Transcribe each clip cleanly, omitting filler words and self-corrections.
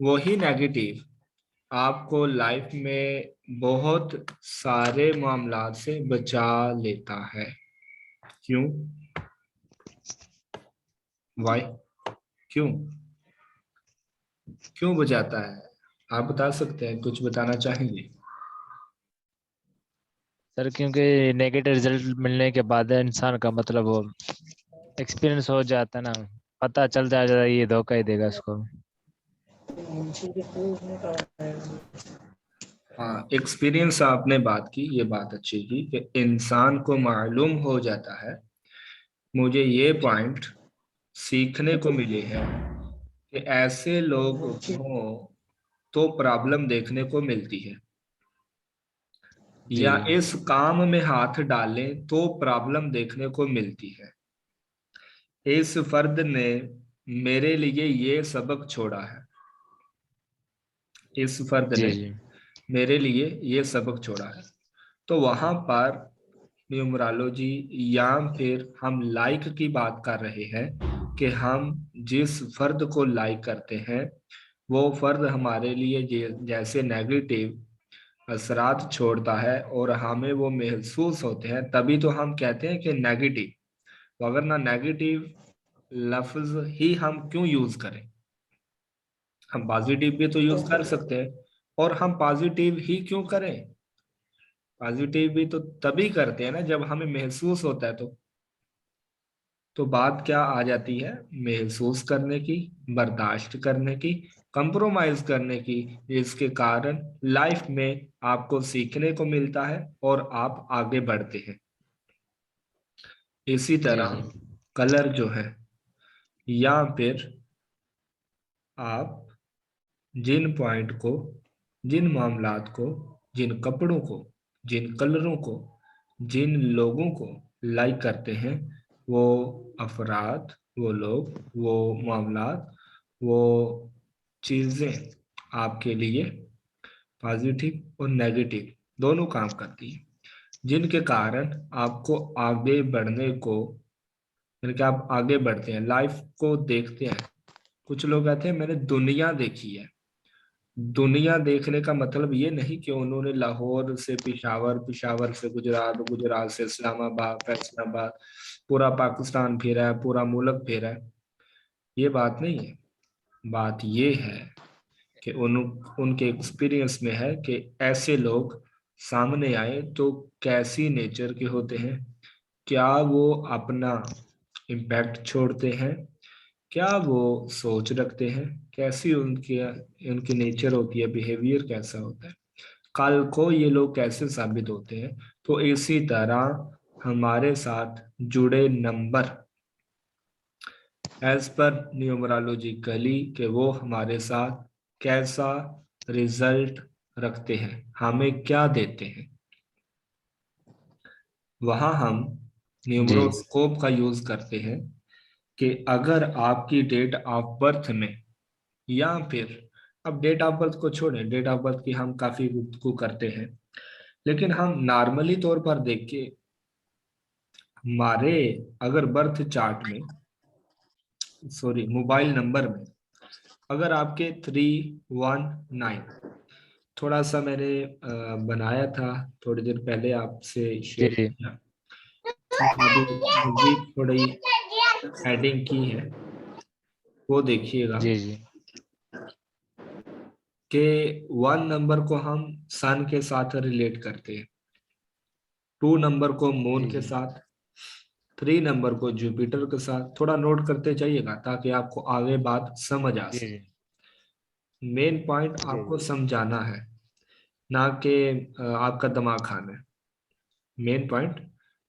वही नेगेटिव आपको लाइफ में बहुत सारे मामला से बचा लेता है। क्यों? वाई? क्यों? क्यों बचाता है? आप बता सकते हैं? कुछ बताना चाहेंगे? सर क्योंकि नेगेटिव रिजल्ट मिलने के बाद इंसान का मतलब वो एक्सपीरियंस हो जाता है ना, पता चल जाता है ये धोखा ही देगा इसको। हाँ, एक्सपीरियंस आपने बात की, ये बात अच्छी की कि इंसान को मालूम हो जाता है। मुझे ये पॉइंट सीखने को मिले हैं कि ऐसे लोग हों तो प्रॉब्लम देखने को मिलती है, जी या इस काम में हाथ डालें तो प्रॉब्लम देखने को मिलती है। इस फर्द ने मेरे लिए ये सबक छोड़ा है। इस फर्द जी ने जी मेरे लिए ये सबक छोड़ा है। तो वहां पर न्यूमरोलॉजी या फिर हम लाइक की बात कर रहे हैं कि हम जिस फर्द को लाइक करते हैं वो फर्द हमारे लिए जैसे नेगेटिव असरात छोड़ता है और हमें वो महसूस होते हैं, तभी तो हम कहते हैं कि नेगेटिव। अगर ना नेगेटिव लफ्ज ही हम क्यों यूज करें? हम पॉजिटिव भी तो यूज कर सकते हैं। और हम पॉजिटिव ही क्यों करें? पॉजिटिव भी तो तभी करते हैं ना जब हमें महसूस होता है। तो बात क्या आ जाती है? महसूस करने की, बर्दाश्त करने की, कंप्रोमाइज करने की। इसके कारण लाइफ में आपको सीखने को मिलता है और आप आगे बढ़ते हैं। इसी जी तरह जी कलर जो है, या फिर आप जिन पॉइंट को, जिन मामलात को, जिन कपड़ों को, जिन कलरों को, जिन लोगों को लाइक करते हैं, वो अफराद, वो लोग, वो मामलात, वो चीजें आपके लिए पॉजिटिव और नेगेटिव दोनों काम करती हैं, जिनके कारण आपको आगे बढ़ने को, यानी कि आप आगे बढ़ते हैं, लाइफ को देखते हैं। कुछ लोग कहते हैं मैंने दुनिया देखी है। दुनिया देखने का मतलब ये नहीं कि उन्होंने लाहौर से पिशावर, पिशावर से गुजरात, गुजरात से इस्लामाबाद, फैसलाबाद, पूरा पाकिस्तान फेरा है, पूरा मुल्क फेरा है। ये बात नहीं है। बात ये है कि उनके एक्सपीरियंस में है कि ऐसे लोग सामने आए तो कैसी नेचर के होते हैं, क्या वो अपना इम्पैक्ट छोड़ते हैं, क्या वो सोच रखते हैं, कैसी उनकी उनकी नेचर होती है, बिहेवियर कैसा होता है, कल को ये लोग कैसे साबित होते हैं। तो इसी तरह हमारे साथ जुड़े नंबर एज पर न्यूमरोलॉजिकली कि वो हमारे साथ कैसा रिजल्ट रखते हैं, हमें क्या देते हैं, वहां हम जी न्यूमरोस्कोप का यूज करते हैं कि अगर आपकी डेट ऑफ बर्थ में, या फिर अब डेट ऑफ बर्थ को छोड़ें, डेट ऑफ बर्थ की हम काफी गुफ्तगू करते हैं, लेकिन हम नॉर्मली तौर पर देख के हमारे अगर बर्थ चार्ट में, सॉरी मोबाइल नंबर में, अगर आपके 319, थोड़ा सा मैंने बनाया था थोड़ी देर पहले आपसे जी शेयर जी किया, अभी मजीद थोड़ी एडिंग की है, वो देखिएगा जी जी कि 1 नंबर को हम सन के साथ रिलेट करते हैं, 2 नंबर को मून जी के जी साथ, 3 नंबर को जुपिटर के साथ। थोड़ा नोट करते जाइएगा ताकि आपको आगे बात समझ आ जी सके। जी मेन पॉइंट जी आपको समझाना है, ना कि आपका दिमाग खाना है। मेन पॉइंट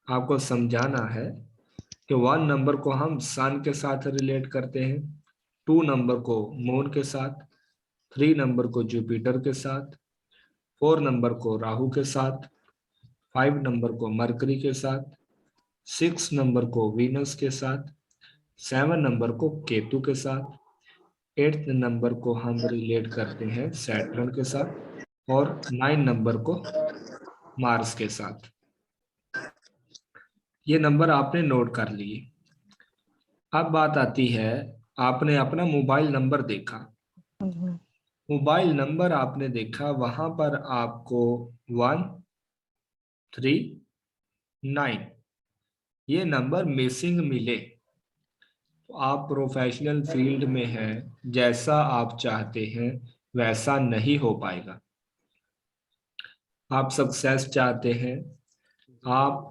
आपको समझाना है कि 1 नंबर को हम सन के साथ रिलेट करते हैं, 2 नंबर को मून के साथ, 3 नंबर को जुपिटर के साथ, 4 नंबर को राहु के साथ, 5 नंबर को मरकरी के साथ, 6 नंबर को वीनस के साथ, 7 नंबर को केतु के साथ, 8th नंबर को हम रिलेट करते हैं सैटर्न के साथ, और 9 नंबर को मार्स के साथ। ये नंबर आपने नोट कर लिए। अब बात आती है, आपने अपना मोबाइल नंबर देखा, मोबाइल नंबर आपने देखा, वहां पर आपको 139 ये नंबर मिसिंग मिले। तो आप प्रोफेशनल फील्ड में हैं, जैसा आप चाहते हैं वैसा नहीं हो पाएगा। आप सक्सेस चाहते हैं, आप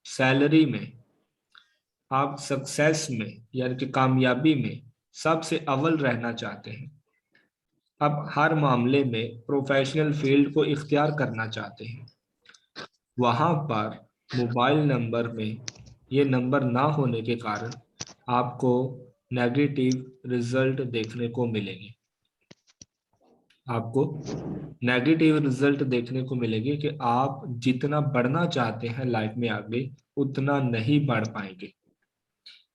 सैलरी में, आप सक्सेस में यानी कि कामयाबी में सबसे अव्वल रहना चाहते हैं, आप हर मामले में प्रोफेशनल फील्ड को इख्तियार करना चाहते हैं, वहां पर मोबाइल नंबर में ये नंबर ना होने के कारण आपको नेगेटिव रिजल्ट देखने को मिलेंगे। आपको नेगेटिव रिजल्ट देखने को मिलेंगे कि आप जितना बढ़ना चाहते हैं लाइफ में आगे, उतना नहीं बढ़ पाएंगे।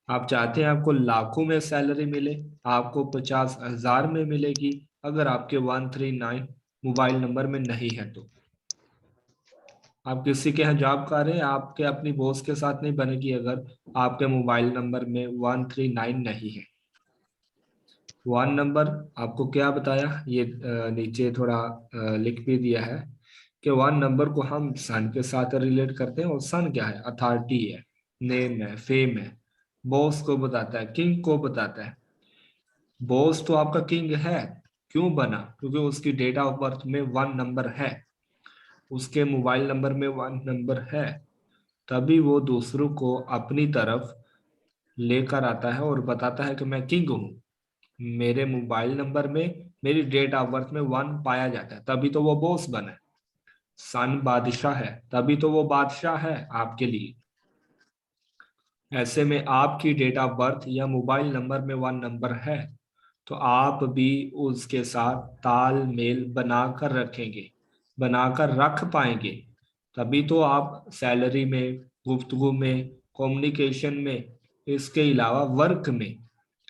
आप चाहते हैं आपको लाखों में सैलरी मिले, आपको 50,000 में मिलेगी, अगर आपके 139 मोबाइल नंबर में नहीं है तो। आप किसी के यहाँ जॉब कर रहे हैं, आपके अपनी बॉस के साथ नहीं बनेगी अगर आपके मोबाइल नंबर में 139 नहीं है। वन नंबर आपको क्या बताया, ये नीचे थोड़ा लिख भी दिया है कि वन नंबर को हम सन के साथ रिलेट करते हैं, और सन क्या है, अथॉरिटी है, नेम है, फेम है, बॉस को बताता है, किंग को बताता है। बॉस तो आपका किंग है, क्यों बना, क्योंकि उसकी डेट ऑफ बर्थ में वन नंबर है, उसके मोबाइल नंबर में वन नंबर है, तभी वो दूसरों को अपनी तरफ लेकर आता है और बताता है कि मैं किंग हूँ। मेरे मोबाइल नंबर में मेरी डेट ऑफ बर्थ में वन पाया जाता है, तभी तो वो बॉस बना है। सन बादशाह है, तभी तो वो बादशाह है आपके लिए। ऐसे में आपकी डेट ऑफ बर्थ या मोबाइल नंबर में वन नंबर है, तो आप भी उसके साथ तालमेल बनाकर रखेंगे, बनाकर रख पाएंगे, तभी तो आप सैलरी में, गुफ्तगू में, कम्युनिकेशन में, इसके अलावा वर्क में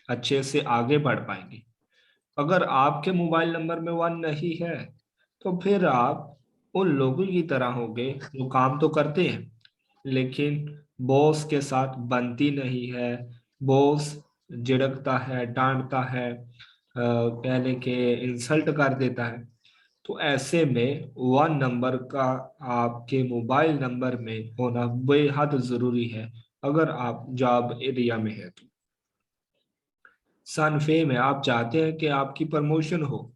अच्छे से आगे बढ़ पाएंगे। अगर आपके मोबाइल नंबर में वन नहीं है, तो फिर आप उन लोगों की तरह होंगे जो काम तो करते हैं लेकिन बॉस के साथ बनती नहीं है। बॉस झिड़कता है, डांटता है, कहने के इंसल्ट कर देता है। तो ऐसे में वन नंबर का आपके मोबाइल नंबर में होना बेहद जरूरी है, अगर आप जॉब एरिया में है तो। सन फेम है, आप चाहते हैं कि आपकी प्रमोशन हो,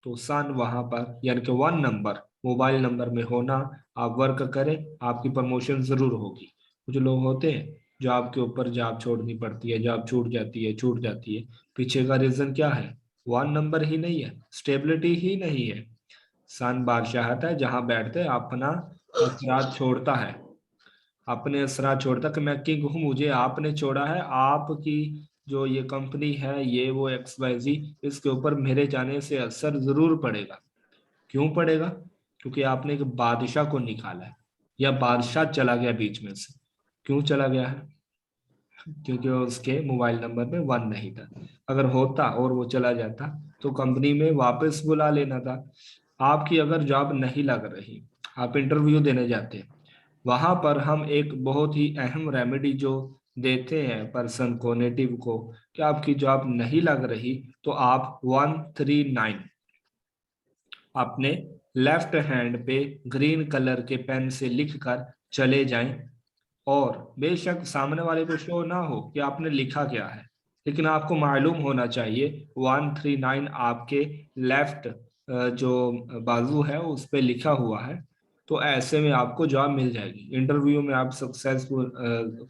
तो सन वहां पर यानी कि वन नंबर मोबाइल नंबर में होना, आप वर्क करें, आपकी प्रमोशन जरूर होगी। कुछ लोग होते हैं जो आपके ऊपर जॉब छोड़नी पड़ती है, जॉब छूट जाती है, छूट जाती है, पीछे का रीजन क्या है, वन नंबर ही नहीं है, स्टेबिलिटी ही नहीं है। सन बादशाह है, जहां बैठते अपना असरात छोड़ता है, अपने असरात छोड़ता कि मैं किंग हूँ, मुझे आपने छोड़ा है, आपकी जो ये कंपनी है, ये वो XYZ, इसके ऊपर मेरे जाने से असर जरूर पड़ेगा। क्यों पड़ेगा, क्योंकि आपने एक बादशाह को निकाला है, या बादशाह चला गया बीच में से। क्यों चला गया है, क्योंकि उसके मोबाइल नंबर में वन नहीं था। अगर होता और वो चला जाता तो कंपनी में वापस बुला लेना था। आपकी अगर जॉब नहीं लग रही, आप इंटरव्यू देने जाते हैं, वहां पर हम एक बहुत ही अहम रेमेडी जो देते हैं पर्सन को, नेटिव को, कि आपकी जॉब नहीं लग रही तो आप 139 अपने लेफ्ट हैंड पे ग्रीन कलर के पेन से लिख कर चले जाएं। और बेशक सामने वाले को शो ना हो कि आपने लिखा क्या है, लेकिन आपको मालूम होना चाहिए 139 आपके लेफ्ट जो बाजू है उस पे लिखा हुआ है। तो ऐसे में आपको जॉब मिल जाएगी, इंटरव्यू में आप सक्सेसफुल,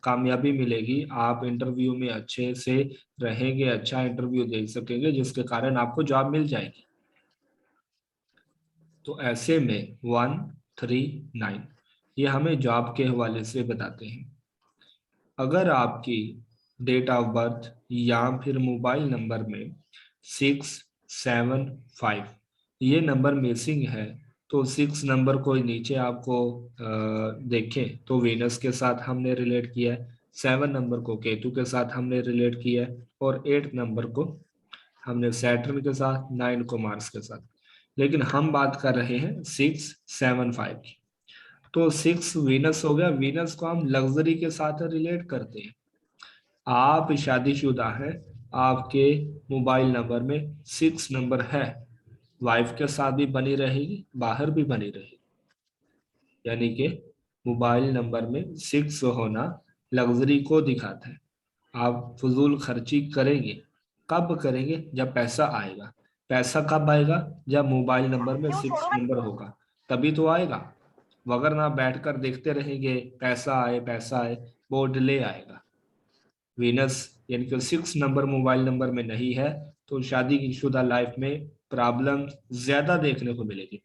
कामयाबी मिलेगी, आप इंटरव्यू में अच्छे से रहेंगे, अच्छा इंटरव्यू दे सकेंगे, जिसके कारण आपको जॉब मिल जाएगी। तो ऐसे में 139 ये हमें जॉब के हवाले से बताते हैं। अगर आपकी डेट ऑफ बर्थ या फिर मोबाइल नंबर में 675 ये नंबर मिसिंग है, तो 6 नंबर को नीचे आपको देखें तो वीनस के साथ हमने रिलेट किया है, 7 नंबर को केतु के साथ हमने रिलेट किया है, और 8 नंबर को हमने सैटर्न के साथ, 9 को मार्स के साथ। लेकिन हम बात कर रहे हैं 675 की। तो 6 वीनस हो गया, वीनस को हम लग्जरी के साथ रिलेट करते हैं। आप शादीशुदा हैं, आपके मोबाइल नंबर में 6 नंबर है, वाइफ के साथ भी बनी रहेगी, बाहर भी बनी रहेगी। यानी कि मोबाइल नंबर में 6 होना लग्जरी को दिखाता है। आप फजूल खर्ची करेंगे, कब करेंगे? जब पैसा आएगा। पैसा कब आएगा? जब मोबाइल नंबर में 6 नंबर होगा, तभी तो आएगा। वगर ना बैठकर देखते रहेंगे पैसा आए, वो डिले आएगा। वीनस यानी कि 6 नंबर मोबाइल नंबर में नहीं है, तो शादी की शुदा लाइफ में प्रॉब्लम ज्यादा देखने को मिलेगी।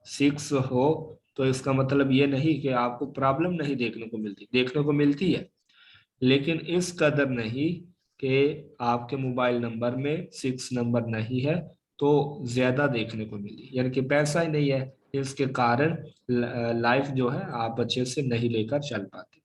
6 हो तो इसका मतलब ये नहीं कि आपको प्रॉब्लम नहीं देखने को मिलती, देखने को मिलती है, लेकिन इस कदर नहीं कि आपके मोबाइल नंबर में 6 नंबर नहीं है तो ज्यादा देखने को मिली, यानी कि पैसा ही नहीं है, इसके कारण लाइफ जो है आप अच्छे से नहीं लेकर चल पाते।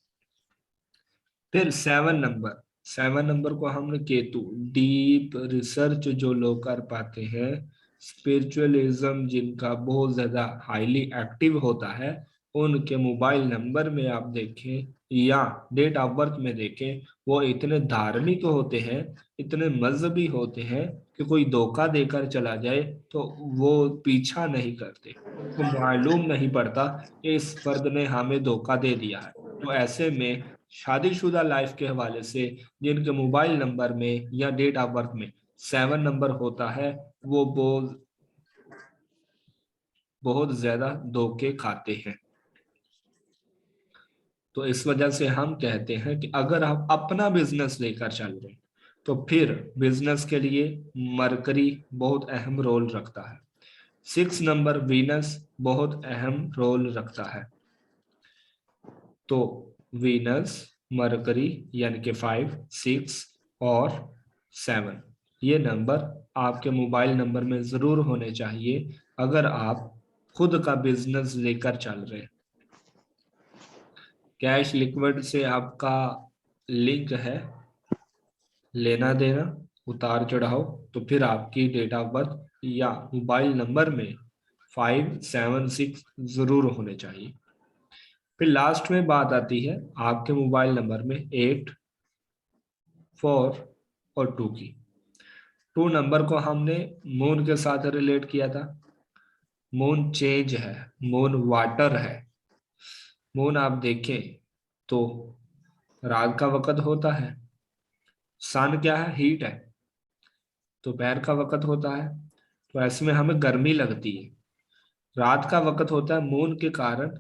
फिर 7 नंबर को हमने केतु, डीप रिसर्च जो लोग कर पाते हैं, स्पिरिचुअलिज्म जिनका बहुत ज्यादा हाईली एक्टिव होता है, उनके मोबाइल नंबर में आप देखें या डेट ऑफ बर्थ में देखें, वो इतने धार्मिक होते हैं, इतने मजहबी होते हैं कि कोई धोखा देकर चला जाए तो वो पीछा नहीं करते, उनको मालूम नहीं पड़ता कि इस फर्द ने हमें धोखा दे दिया है। तो ऐसे में शादीशुदा लाइफ के हवाले से जिनके मोबाइल नंबर में या डेट ऑफ बर्थ में 7 नंबर होता है, वो बहुत बहुत ज्यादा धोखे खाते हैं। तो इस वजह से हम कहते हैं कि अगर आप अपना बिजनेस लेकर चल रहे हैं तो फिर बिजनेस के लिए मरकरी बहुत अहम रोल रखता है। 6 नंबर वीनस बहुत अहम रोल रखता है। तो वीनस, मरकरी यानी कि 5, 6 और 7, ये नंबर आपके मोबाइल नंबर में जरूर होने चाहिए अगर आप खुद का बिजनेस लेकर चल रहे हैं। कैश लिक्विड से आपका लिंक है, लेना देना, उतार चढ़ाव, तो फिर आपकी डेट ऑफ बर्थ या मोबाइल नंबर में 5, 7, 6 जरूर होने चाहिए। फिर लास्ट में बात आती है आपके मोबाइल नंबर में 8, 4 और 2 की। 2 नंबर को हमने मून के साथ रिलेट किया था। मून चेंज है, मून वाटर है। मून आप देखें तो रात का वक्त होता है, सन क्या है? हीट है। दोपहर का वक्त होता है, तो ऐसे में हमें गर्मी लगती है। रात का वक्त होता है, मून के कारण,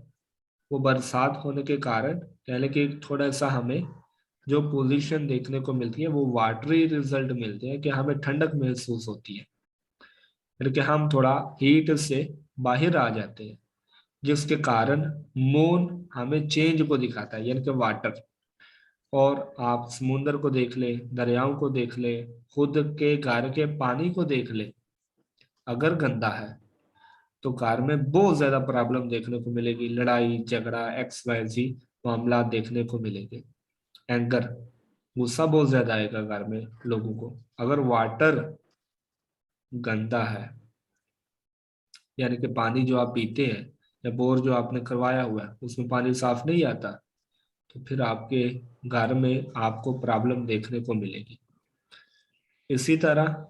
वो बरसात होने के कारण, यानी कि थोड़ा सा हमें जो पोजीशन देखने को मिलती है वो वाटरी रिजल्ट मिलते हैं कि हमें ठंडक महसूस होती है, यानी कि हम थोड़ा हीट से बाहर आ जाते हैं, जिसके कारण मून हमें चेंज को दिखाता है, यानी कि वाटर। और आप समुंदर को देख ले, दरियाओं को देख ले, खुद के घर के पानी को देख ले, अगर गंदा है तो कार में बहुत ज्यादा प्रॉब्लम देखने को मिलेगी, लड़ाई झगड़ा XYZ मामला देखने को मिलेंगे। एंगर, गुस्सा बहुत ज्यादा आएगा घर में लोगों को। अगर वाटर गंदा है, यानी कि पानी जो आप पीते हैं या बोर जो आपने करवाया हुआ है उसमें पानी साफ नहीं आता, तो फिर आपके घर में आपको प्रॉब्लम देखने को मिलेगी। इसी तरह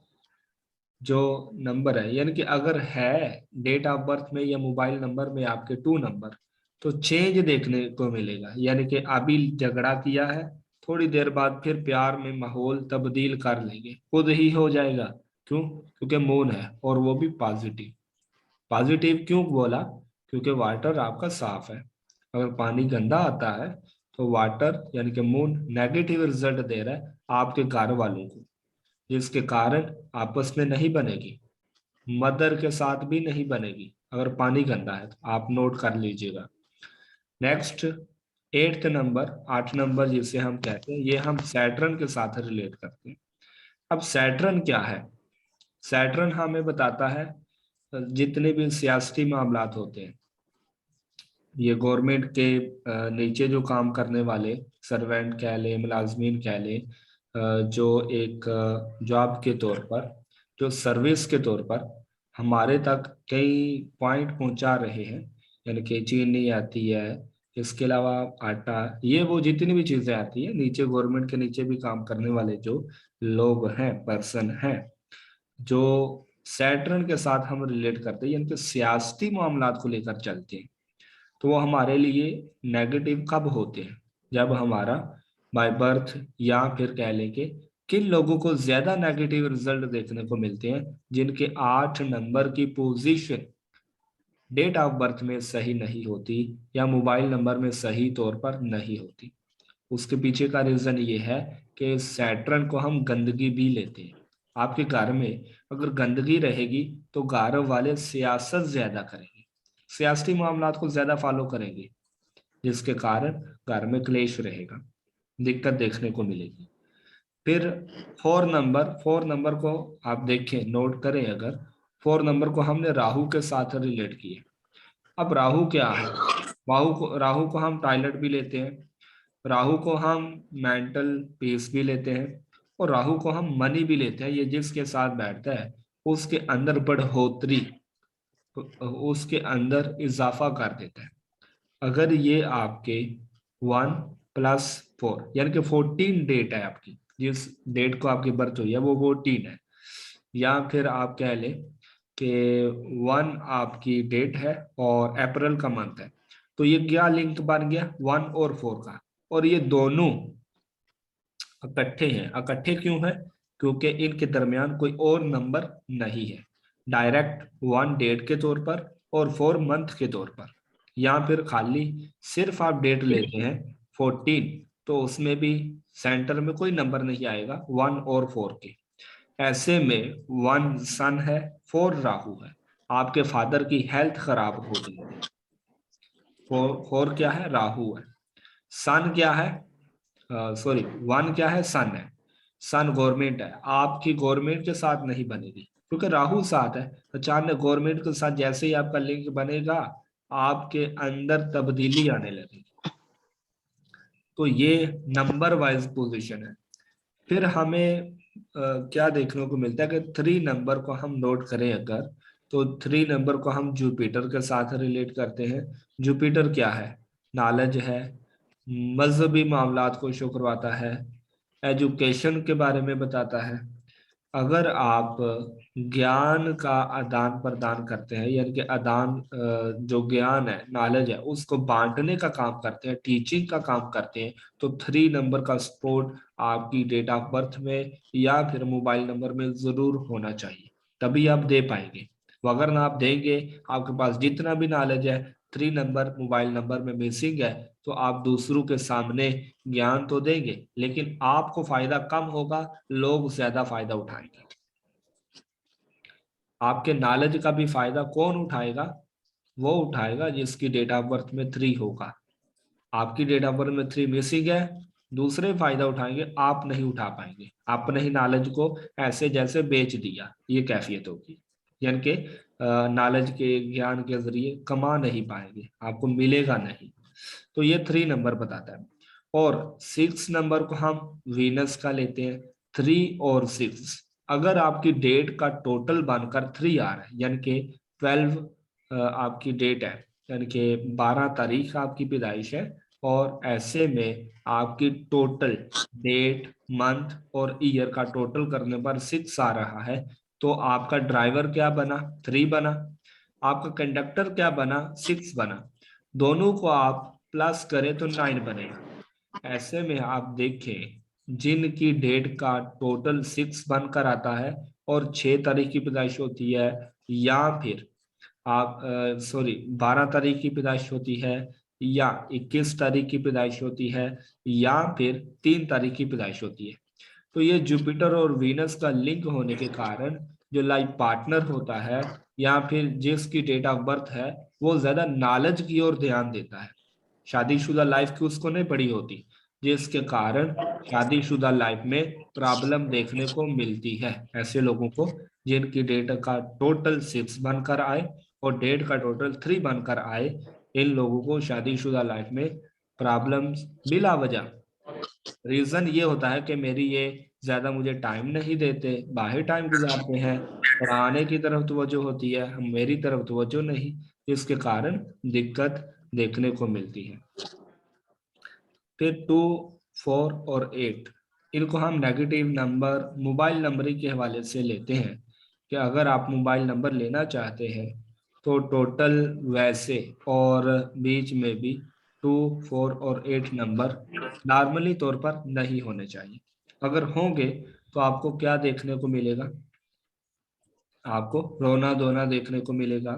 जो नंबर है, यानी कि अगर है डेट ऑफ बर्थ में या मोबाइल नंबर में आपके 2 नंबर, तो चेंज देखने को मिलेगा, यानी कि अभी झगड़ा किया है, थोड़ी देर बाद फिर प्यार में माहौल तब्दील कर लेंगे, खुद ही हो जाएगा। क्यों? क्योंकि मून है और वो भी पॉजिटिव। पॉजिटिव क्यों बोला? क्योंकि वाटर आपका साफ है। अगर पानी गंदा आता है तो वाटर यानी कि मून नेगेटिव रिजल्ट दे रहा है आपके घर वालों को, जिसके कारण आपस में नहीं बनेगी, मदर के साथ भी नहीं बनेगी अगर पानी गंदा है, तो आप नोट कर लीजिएगा। नेक्स्ट 8 नंबर, 8 नंबर जिसे हम कहते हैं, ये हम सैटर्न के साथ रिलेट करते हैं। अब सैटर्न क्या है? सैटर्न हमें बताता है जितने भी सियासती मामलात होते हैं, ये गवर्नमेंट के नीचे जो काम करने वाले सर्वेंट कह ले, मुलाजमीन कह ले, जो एक जॉब के तौर पर, जो सर्विस के तौर पर हमारे तक कई पॉइंट पहुंचा रहे हैं, यानी कि चीनी आती है, इसके अलावा आटा, ये वो जितनी भी चीजें आती है नीचे, गवर्नमेंट के नीचे भी काम करने वाले जो लोग हैं, पर्सन हैं, जो सैटर्न के साथ हम रिलेट करते हैं, यानी सियासती मामलात को लेकर चलते हैं, तो वो हमारे लिए नेगेटिव कब होते हैं? जब हमारा बाय बर्थ, या फिर कह लें कि किन लोगों को ज्यादा नेगेटिव रिजल्ट देखने को मिलते हैं, जिनके 8 नंबर की पोजीशन डेट ऑफ बर्थ में सही नहीं होती या मोबाइल नंबर में सही तौर पर नहीं होती। उसके पीछे का रीजन ये है कि सैटर्न को हम गंदगी भी लेते हैं। आपके घर में अगर गंदगी रहेगी तो घर वाले सियासत ज्यादा करेंगे, सियासी मामलात को ज्यादा फॉलो करेंगे, जिसके कारण घर में क्लेश रहेगा, दिक्कत देखने को मिलेगी। फिर 4 नंबर को आप देखें, नोट करें, अगर 4 नंबर को हमने राहु के साथ रिलेट किए। अब राहु क्या है? राहु को हम टॉयलेट भी लेते हैं, राहु को हम मेंटल पीस भी लेते हैं, और राहु को हम मनी भी लेते हैं। ये जिसके साथ बैठता है उसके अंदर बढ़ोतरी, उसके अंदर इजाफा कर देता है। अगर ये आपके 1+4 यानी कि 14 डेट है आपकी, जिस डेट को आपकी बर्थ हुई है वो 14 है, या फिर आप कह लें कि 1 आपकी डेट है और अप्रैल का मंथ है, तो ये क्या लिंक बन गया 1 और 4 का, और ये दोनों इकट्ठे हैं। इकट्ठे क्यों है? क्योंकि इनके दरमियान कोई और नंबर नहीं है, डायरेक्ट 1 डेट के तौर पर और 4 मंथ के तौर पर, या फिर खाली सिर्फ आप डेट लेते हैं 14, तो उसमें भी सेंटर में कोई नंबर नहीं आएगा 1 और 4 के। ऐसे में 1 सन है, 4 राहु है, आपके फादर की हेल्थ खराब हो जाएगी। 4 क्या है? राहु है। सन क्या है? सॉरी, 1 क्या है? सन है। सन गवर्नमेंट है, आपकी गवर्नमेंट के साथ नहीं बनेगी क्योंकि राहु साथ है। अचानक गवर्नमेंट के साथ जैसे ही आपका लिंक बनेगा, आपके अंदर तब्दीली आने लगेगी। तो ये नंबर वाइज पोजीशन है। फिर हमें क्या देखने को मिलता है कि 3 नंबर को हम नोट करें अगर, तो 3 नंबर को हम जुपिटर के साथ रिलेट करते हैं। जुपिटर क्या है? नॉलेज है, मजहबी मामलात को शो करवाता है, एजुकेशन के बारे में बताता है। अगर आप ज्ञान का आदान प्रदान करते हैं, यानी कि जो ज्ञान है, नॉलेज है, उसको बांटने का काम करते हैं, टीचिंग का काम करते हैं, तो 3 नंबर का सपोर्ट आपकी डेट ऑफ बर्थ में या फिर मोबाइल नंबर में जरूर होना चाहिए, तभी आप दे पाएंगे। वो अगर ना आप देंगे, आपके पास जितना भी नॉलेज है, 3 नंबर मोबाइल नंबर में मिसिंग है, तो आप दूसरों के सामने ज्ञान तो देंगे लेकिन आपको फायदा कम होगा, लोग ज्यादा फायदा उठाएंगे। आपके नॉलेज का भी फायदा कौन उठाएगा? वो उठाएगा जिसकी डेट ऑफ बर्थ में 3 होगा। आपकी डेट ऑफ बर्थ में 3 मिसिंग है, दूसरे फायदा उठाएंगे, आप नहीं उठा पाएंगे, आपने ही नॉलेज को ऐसे जैसे बेच दिया, ये कैफियत होगी। यानी कि नॉलेज के, ज्ञान के जरिए कमा नहीं पाएंगे, आपको मिलेगा नहीं। तो ये 3 नंबर बताता है। और 6 नंबर को हम वीनस का लेते हैं। 3 और 6, अगर आपकी डेट का टोटल बनकर 3 आ रहा है, यानी कि 12 आपकी डेट है, यानी कि 12 तारीख आपकी पैदाइश है, और ऐसे में आपकी टोटल डेट, मंथ और ईयर का टोटल करने पर 6 आ रहा है, तो आपका ड्राइवर क्या बना? 3 बना। आपका कंडक्टर क्या बना? 6 बना। दोनों को आप प्लस करें तो 9 बनेगा। ऐसे में आप देखें, जिनकी डेट का टोटल 6 बनकर आता है और 6 तारीख की पैदाइश होती है, या फिर आप 12 तारीख की पैदाइश होती है, या 21 तारीख की पैदाइश होती है, या फिर 3 तारीख की पैदाइश होती है, तो ये जुपिटर और वीनस का लिंक होने के कारण जो लाइफ पार्टनर होता है या फिर जिसकी डेट ऑफ बर्थ है, वो ज्यादा नॉलेज की ओर ध्यान देता है। शादीशुदा लाइफ की उसको नहीं पड़ी होती, जिसके कारण शादीशुदा लाइफ में प्रॉब्लम देखने को मिलती है ऐसे लोगों को, जिनकी डेट का टोटल 6 बनकर आए और डेट का टोटल 3 बनकर आए। इन लोगों को शादीशुदा लाइफ में प्रॉब्लम्स बिला वजह, रीजन ये होता है कि मेरी ये ज्यादा मुझे टाइम नहीं देते, बाहर टाइम गुजारते हैं, पढ़ाने की तरफ तवज्जो होती है, हम मेरी तरफ तवज्जो नहीं, जिसके कारण दिक्कत देखने को मिलती है। फिर 2, 4 और 8, इनको हम नेगेटिव नंबर मोबाइल नंबर के हवाले से लेते हैं कि अगर आप मोबाइल नंबर लेना चाहते हैं तो टोटल वैसे और बीच में भी 2, 4 और 8 नंबर नॉर्मली तौर पर नहीं होने चाहिए। अगर होंगे तो आपको क्या देखने को मिलेगा? आपको रोना धोना देखने को मिलेगा,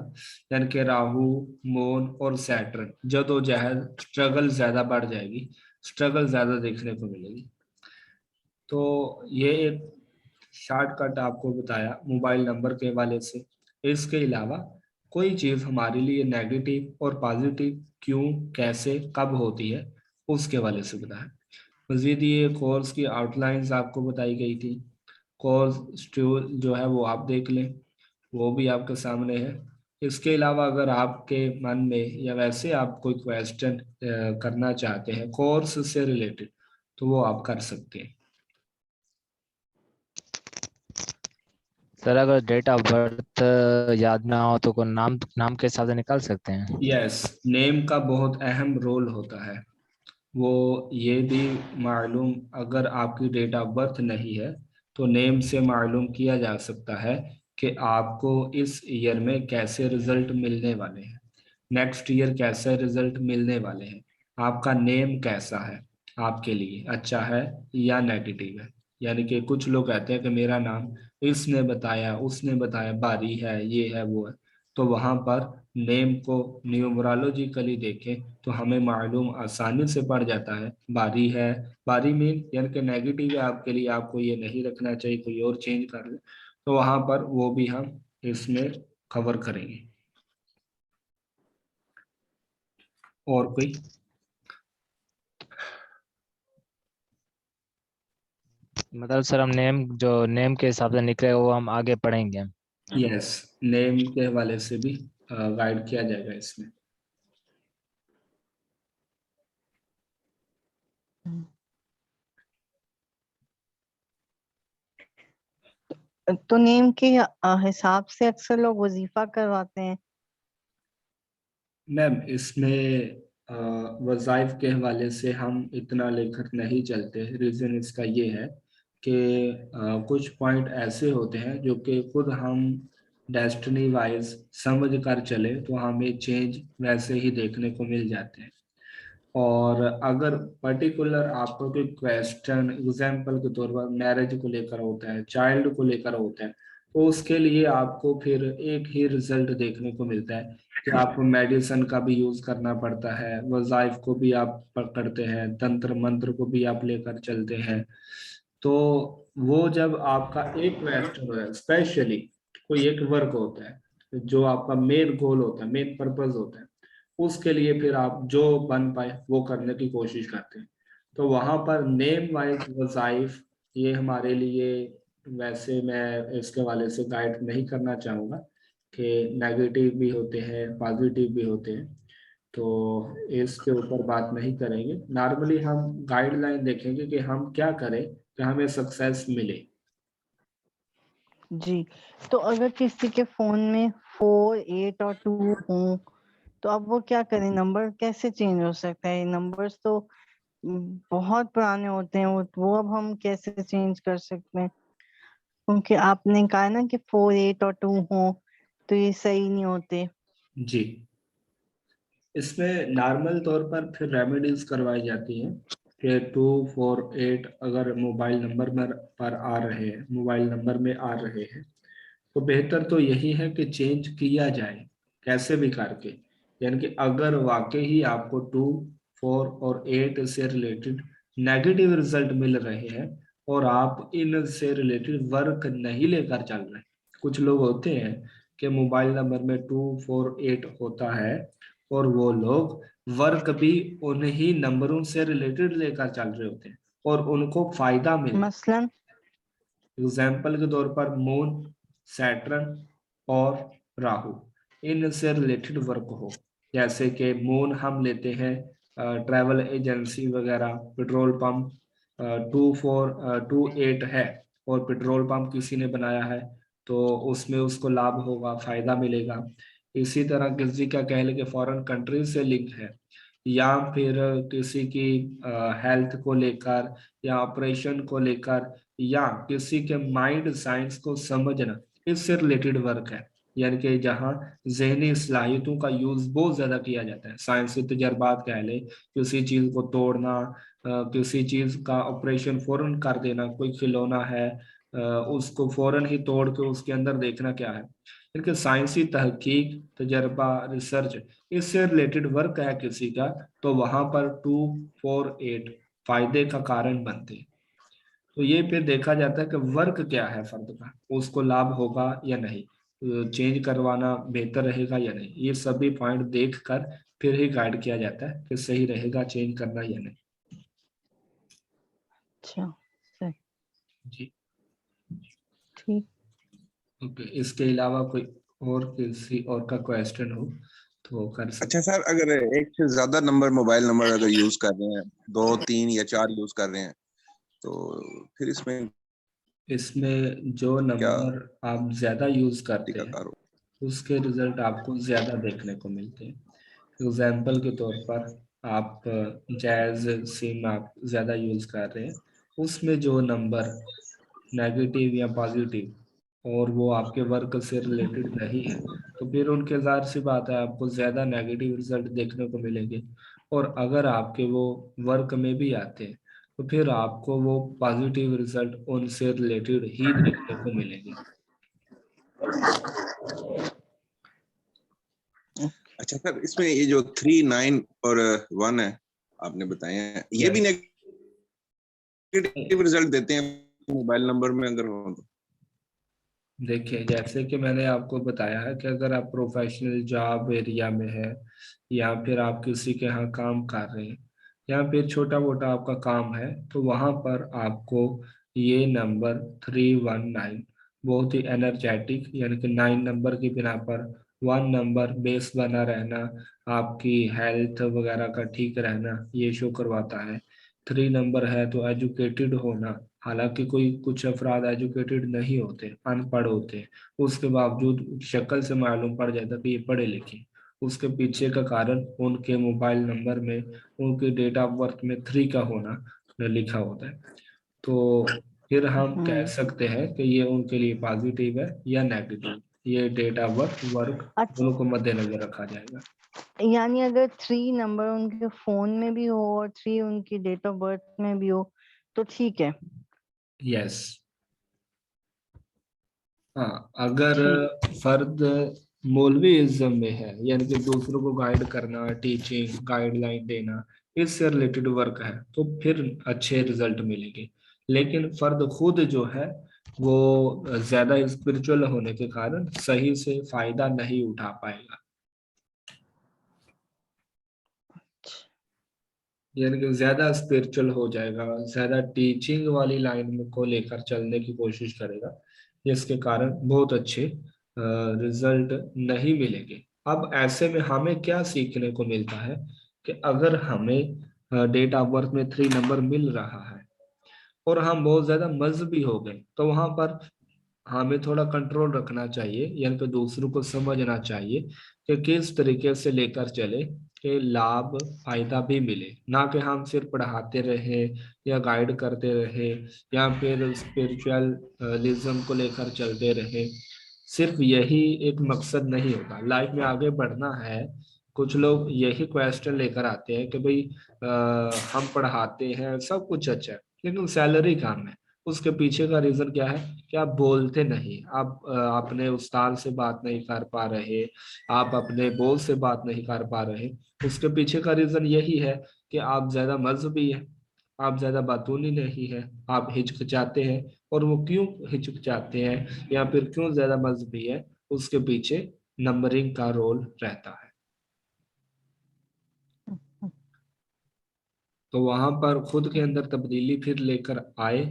यानी कि राहु, मून और सैटर्न जदोजहद, स्ट्रगल ज्यादा बढ़ जाएगी, स्ट्रगल ज्यादा देखने को मिलेगी। तो ये एक शॉर्टकट आपको बताया मोबाइल नंबर के हवाले से। इसके अलावा कोई चीज हमारे लिए नेगेटिव और पॉजिटिव क्यों, कैसे, कब होती है, उसके हवाले से बताया। मजीद ये कोर्स की आउटलाइंस आपको बताई गई थी। कोर्स स्ट्यूल जो है वो आप देख लें, वो भी आपके सामने है। इसके अलावा अगर आपके मन में या वैसे आप कोई क्वेश्चन करना चाहते हैं कोर्स से रिलेटेड, तो वो आप कर सकते हैं। सर अगर डेट ऑफ बर्थ याद ना हो तो कोई नाम नाम के हिसाब से निकाल सकते हैं? यस, नेम का बहुत अहम रोल होता है। वो ये भी मालूम, अगर आपकी डेट ऑफ बर्थ नहीं है तो नेम से मालूम किया जा सकता है कि आपको इस ईयर में कैसे रिजल्ट मिलने वाले हैं, नेक्स्ट ईयर कैसे रिजल्ट मिलने वाले हैं, आपका नेम कैसा है, आपके लिए अच्छा है या नेगेटिव है। यानी कि कुछ लोग कहते हैं कि मेरा नाम इसने बताया उसने बताया भारी है, ये है वो है। तो वहां पर नेम को न्यूमरोलॉजिकली देखें तो हमें मालूम आसानी से पड़ जाता है भारी है। भारी मीन यानी कि नेगेटिव है आपके लिए, आपको ये नहीं रखना चाहिए, कोई और चेंज कर ले, तो वहां पर वो भी हम इसमें कवर करेंगे। और कोई? मतलब सर हम नेम जो नेम के हिसाब से निकले वो हम आगे पढ़ेंगे। यस, नेम के हवाले से भी गाइड किया जाएगा इसमें। तो नेम के हिसाब से अक्सर लोग वजीफा करवाते हैं। मैम इसमें वज़ाइफ के हवाले से हम इतना लेकर नहीं चलते। रीज़न इसका ये है कि कुछ पॉइंट ऐसे होते हैं जो कि खुद हम डेस्टिनी वाइज समझ कर चले तो हमें चेंज वैसे ही देखने को मिल जाते हैं। और अगर पर्टिकुलर आपको कोई क्वेश्चन एग्जाम्पल के तौर पर मैरिज को लेकर होता है, चाइल्ड को लेकर होता है, तो उसके लिए आपको फिर एक ही रिजल्ट देखने को मिलता है कि आपको मेडिसिन का भी यूज करना पड़ता है, वज़ाइफ को भी आप पकड़ते हैं, तंत्र मंत्र को भी आप लेकर चलते हैं। तो वो जब आपका एक क्वेश्चन होता है, स्पेशली कोई एक वर्क होता है जो आपका मेन गोल होता है, मेन पर्पस होता है, उसके लिए फिर आप जो बन पाए वो करने की कोशिश करते हैं। तो वहां पर नेम वाइज वज़ाइफ ये हमारे लिए, वैसे मैं इसके वाले से गाइड नहीं करना चाहूँगा कि नेगेटिव भी होते हैं पॉजिटिव भी होते हैं, तो इसके ऊपर बात नहीं करेंगे। नॉर्मली हम गाइडलाइन देखेंगे कि हम क्या करें कि हमें सक्सेस मिले। जी, तो अगर किसी के फोन में 4, 8 और 2 हों तो अब वो क्या करें? नंबर कैसे चेंज हो सकता है? नंबर्स तो बहुत पुराने होते हैं, वो अब हम कैसे चेंज कर सकते हैं? क्योंकि आपने कहा ना कि 4, 8 और 2 हों तो ये सही नहीं होते। जी, इसमें नॉर्मल तौर पर फिर रेमेडीज करवाई जाती हैं कि 2, 4, 8 अगर मोबाइल नंबर में पर आ रहे हैं, मोबाइल नंबर में आ रहे हैं, तो बेहतर तो यही है कि चेंज किया जाए कैसे भी करके। यानी कि अगर वाकई ही आपको 2, 4 और 8 से रिलेटेड नेगेटिव रिजल्ट मिल रहे हैं और आप इन से रिलेटेड वर्क नहीं लेकर चल रहे, कुछ लोग होते हैं कि मोबाइल नंबर में 2, 4, 8 होता है और वो लोग वर्क भी उन्हीं नंबरों से रिलेटेड लेकर चल रहे होते हैं और उनको फायदा मिलता है। मसलन एग्जाम्पल के तौर पर मून, सैटर्न और राहु, इनसे रिलेटेड वर्क हो। जैसे कि मून हम लेते हैं ट्रैवल एजेंसी वगैरह, पेट्रोल पंप, 2, 4, 2, 8 है और पेट्रोल पंप किसी ने बनाया है तो उसमें उसको लाभ होगा, फायदा मिलेगा। इसी तरह किसी का कह ले कि फॉरेन कंट्री से लिंक है, या फिर किसी की हेल्थ को लेकर या ऑपरेशन को लेकर, या किसी के माइंड साइंस को समझना, इससे रिलेटेड वर्क है। यानी कि जहाँ जहनी सलाहियतों का यूज बहुत ज्यादा किया जाता है, साइंसी तजर्बात कह ले, किसी चीज को तोड़ना, किसी चीज का ऑपरेशन फौरन कर देना, कोई खिलौना है उसको फौरन ही तोड़ के उसके अंदर देखना क्या है, इनके साइंसी तहकीक, तजर्बा, रिसर्च, इससे रिलेटेड वर्क है किसी का, तो वहां पर 248 फायदे का कारण बनते हैं। तो ये फिर देखा जाता है कि वर्क क्या है फर्द का, उसको लाभ होगा या नहीं, चेंज करवाना बेहतर रहेगा या नहीं, ये सभी पॉइंट देख कर फिर ही गाइड किया जाता है कि सही रहेगा चेंज करना या नहीं। अच्छा, सही, जी ठीक। ओके, इसके अलावा कोई और किसी और का क्वेश्चन हो तो कर सकते। अच्छा सर, अगर एक से ज्यादा नंबर मोबाइल नंबर अगर यूज कर रहे हैं, 2, 3 या 4 यूज कर रहे हैं, तो फिर इसमें इसमें जो नंबर आप ज्यादा यूज करते हैं टीकाकार हो? उसके रिजल्ट आपको ज्यादा देखने को मिलते हैं। एग्जाम्पल के तौर पर आप जैज सिम आप ज्यादा यूज कर रहे हैं, उसमें जो नंबर नेगेटिव या पॉजिटिव और वो आपके वर्क से रिलेटेड नहीं है, तो फिर उनके ज़ाहिर सी बात है आपको ज़्यादा नेगेटिव रिजल्ट देखने को मिलेंगे। और अगर आपके वो वर्क में भी आते हैं तो फिर आपको वो पॉजिटिव रिजल्ट उनसे रिलेटेड ही देखने को मिलेंगे। अच्छा सर, इसमें ये जो 3, 9 और 1 है आपने बताए हैं, ये भी नेगेटिव रिजल्ट देते हैं मोबाइल नंबर में अगर हो तो? देखिए, जैसे कि मैंने आपको बताया है कि अगर आप प्रोफेशनल जॉब एरिया में है, या फिर आप किसी के यहाँ काम कर रहे हैं, या फिर छोटा मोटा आपका काम है, तो वहाँ पर आपको ये नंबर 319 बहुत ही एनर्जेटिक, यानी कि 9 नंबर की बिना पर 1 नंबर बेस बना रहना, आपकी हेल्थ वगैरह का ठीक रहना, ये शो करवाता है। 3 नंबर है तो एजुकेटेड होना, हालांकि कोई कुछ अफराद एजुकेटेड नहीं होते, अनपढ़ होते हैं, उसके बावजूद शक्ल से मालूम पड़ जाता कि ये पढ़े लिखे। उसके पीछे का कारण उनके मोबाइल नंबर में उनके डेट ऑफ बर्थ में 3 का होना लिखा होता है। तो फिर हम कह सकते हैं कि ये उनके लिए पॉजिटिव है या नेगेटिव, ये डेट ऑफ बर्थ वर्क अच्छा, दोनों को मद्देनजर रखा जाएगा। यानी अगर 3 नंबर उनके फोन में भी हो और 3 उनकी डेट ऑफ बर्थ में भी हो तो ठीक है। यस, हाँ, अगर ठीक। फर्द मौलवीइज्म में है, यानी कि दूसरों को गाइड करना, टीचिंग, गाइडलाइन देना, इससे रिलेटेड वर्क है, तो फिर अच्छे रिजल्ट मिलेंगे। लेकिन फर्द खुद जो है वो ज्यादा स्पिरिचुअल होने के कारण सही से फायदा नहीं उठा पाएगा, यानी कि ज्यादा स्पिरिचुअल हो जाएगा, ज्यादा टीचिंग वाली लाइन में को लेकर चलने की कोशिश करेगा, जिसके कारण बहुत अच्छे रिजल्ट नहीं मिलेंगे। अब ऐसे में हमें क्या सीखने को मिलता है कि अगर हमें डेट ऑफ बर्थ में 3 नंबर मिल रहा है और हम बहुत ज्यादा मजहबी हो गए, तो वहां पर हमें थोड़ा कंट्रोल रखना चाहिए, यानी कि दूसरों को समझना चाहिए कि किस तरीके से लेकर चले कि लाभ फायदा भी मिले, ना कि हम सिर्फ पढ़ाते रहे या गाइड करते रहे या फिर स्पिरिचुअलिज्म को लेकर चलते रहे। सिर्फ यही एक मकसद नहीं होता, लाइफ में आगे बढ़ना है। कुछ लोग यही क्वेश्चन लेकर आते हैं कि भाई हम पढ़ाते हैं, सब कुछ अच्छा है, लेकिन सैलरी कम है। उसके पीछे का रीजन क्या है कि आप बोलते नहीं, आप अपने उस्ताद से बात नहीं कर पा रहे, आप अपने बॉस से बात नहीं कर पा रहे। उसके पीछे का रीजन यही है कि आप ज्यादा मजहबी है, आप ज्यादा बातूनी नहीं है, आप हिचकिचाते हैं। और वो क्यों हिचकिचाते हैं या फिर क्यों ज्यादा मजहबी है, उसके पीछे नंबरिंग का रोल रहता है। तो वहां पर खुद के अंदर तब्दीली फिर लेकर आए,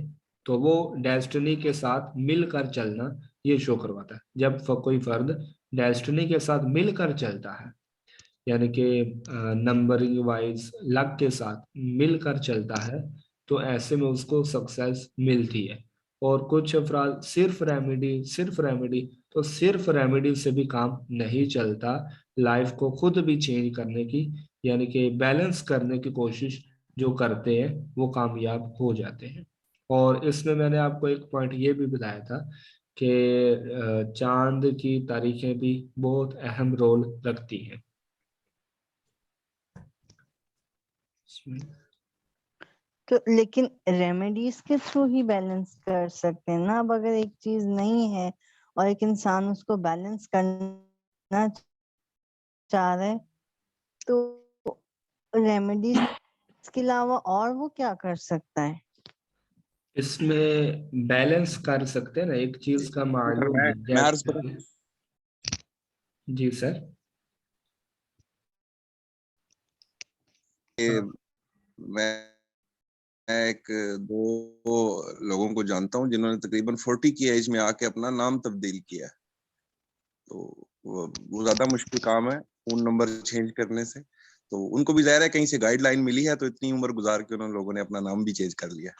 तो वो डेस्टिनी के साथ मिलकर चलना ये शो करवाता है। जब कोई फर्द डेस्टिनी के साथ मिलकर चलता है, यानी कि नंबरिंग वाइज लक के साथ मिलकर चलता है, तो ऐसे में उसको सक्सेस मिलती है। और कुछ अफराद सिर्फ रेमेडी, तो सिर्फ रेमेडी से भी काम नहीं चलता। लाइफ को खुद भी चेंज करने की, यानी कि बैलेंस करने की कोशिश जो करते हैं वो कामयाब हो जाते हैं। और इसमें मैंने आपको एक पॉइंट ये भी बताया था कि चांद की तारीखें भी बहुत अहम रोल रखती हैं इसमें। तो लेकिन रेमेडीज के थ्रू ही बैलेंस कर सकते हैं ना। अब अगर एक चीज नहीं है और एक इंसान उसको बैलेंस करना चाह रहा है तो रेमेडीज के अलावा और वो क्या कर सकता है? इसमें बैलेंस कर सकते हैं ना, एक चीज का मालूम मैं है मैं अर्ज जैसे। करूं? जी सर। कि मैं एक दो लोगों को जानता हूं जिन्होंने तकरीबन 40 की एज में आके अपना नाम तब्दील किया है। तो वो ज्यादा मुश्किल काम है फोन नंबर चेंज करने से। तो उनको भी ज़ाहिर है कहीं से गाइडलाइन मिली है, तो इतनी उम्र गुजार के उन्होंने लोगों ने अपना नाम भी चेंज कर लिया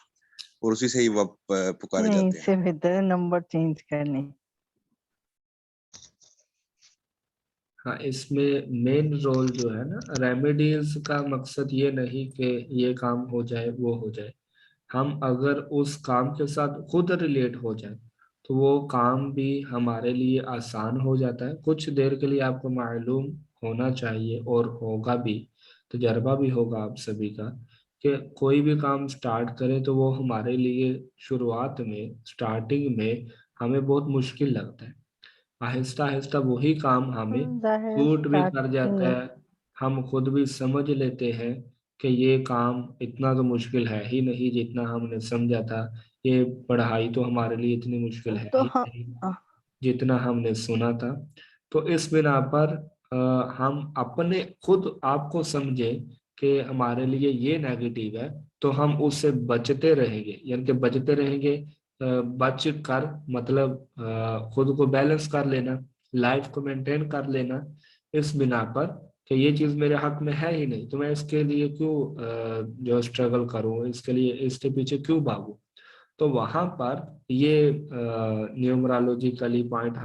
और उसी से ही वो पुकारे नहीं, जाते हैं। इससे बेहतर है नंबर चेंज करने। हाँ, इसमें मेन रोल जो है ना, रेमेडीज का मकसद ये नहीं कि ये काम हो जाए वो हो जाए। हम अगर उस काम के साथ खुद रिलेट हो जाए तो वो काम भी हमारे लिए आसान हो जाता है। कुछ देर के लिए आपको मालूम होना चाहिए और होगा भी, तजर्बा भी होगा आप सभी का, कि कोई भी काम स्टार्ट करें तो वो हमारे लिए शुरुआत में, स्टार्टिंग में हमें बहुत मुश्किल लगता है। आहिस्ता आहिस्ता वही काम हमें जाहिर है सूट भी कर स्टार्टिंग जाता में। है। हम खुद भी समझ लेते हैं कि ये काम इतना तो मुश्किल है ही नहीं जितना हमने समझा था। ये पढ़ाई तो हमारे लिए इतनी मुश्किल है तो ही हम नहीं जितना हमने सुना था। तो इस बिना पर हम अपने खुद आपको समझे कि हमारे लिए ये नेगेटिव है, तो हम उससे बचते रहेंगे, यानी कि बचते रहेंगे। बच कर मतलब खुद को बैलेंस कर लेना, लाइफ को मेंटेन कर लेना, इस बिना पर कि ये चीज मेरे हक में है ही नहीं, तो मैं इसके लिए क्यों जो स्ट्रगल करूं, इसके लिए इसके पीछे क्यों भागूं। तो वहां पर ये न्यूमरोलॉजिकली पॉइंट